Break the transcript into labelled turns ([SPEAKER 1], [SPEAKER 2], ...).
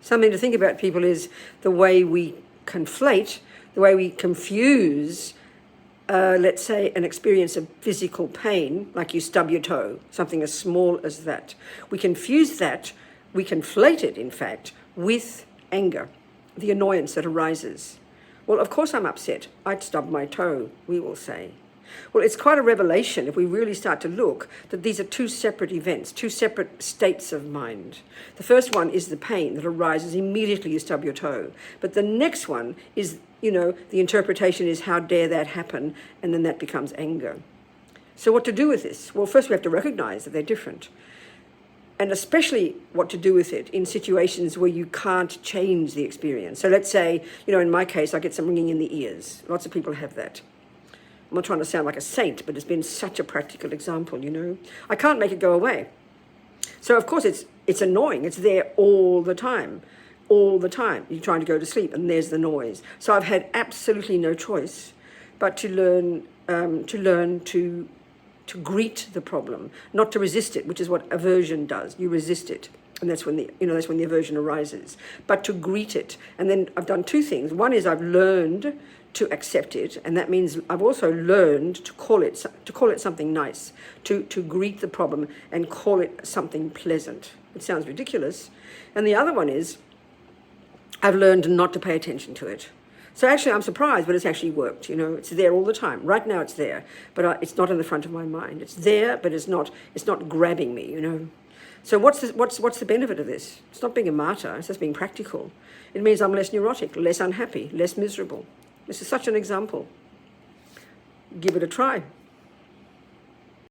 [SPEAKER 1] Something to think about, people, is the way we conflate, the way we confuse, let's say, an experience of physical pain, like you stub your toe, something as small as that. We confuse that, we conflate it, in fact, with anger, the annoyance that arises. Well, of course I'm upset. I'd stub my toe, we will say. Well, it's quite a revelation if we really start to look that these are two separate events, two separate states of mind. The first one is the pain that arises immediately you stub your toe. But the next one is, the interpretation is, how dare that happen? And then that becomes anger. So what to do with this? Well, first we have to recognize that they're different. And especially what to do with it in situations where you can't change the experience. So let's say, in my case, I get some ringing in the ears. Lots of people have that. I'm not trying to sound like a saint, but it's been such a practical example, I can't make it go away. So, of course, it's annoying. It's there all the time. All the time. You're trying to go to sleep, and there's the noise. So I've had absolutely no choice but to learn to greet the problem, not to resist it, which is what aversion does. You resist it. And that's when the aversion arises. But to greet it. And then I've done two things. One is I've learned to accept it, and that means I've also learned to call it something nice, to greet the problem and call it something pleasant. It sounds ridiculous. And the other one is I've learned not to pay attention to it. So actually I'm surprised, but it's actually worked. It's there all the time. Right now it's there, but it's not in the front of my mind. It's there, but it's not grabbing me. So what's the benefit of this? It's not being a martyr. It's just being practical. It means I'm less neurotic, less unhappy, less miserable. This is such an example. Give it a try.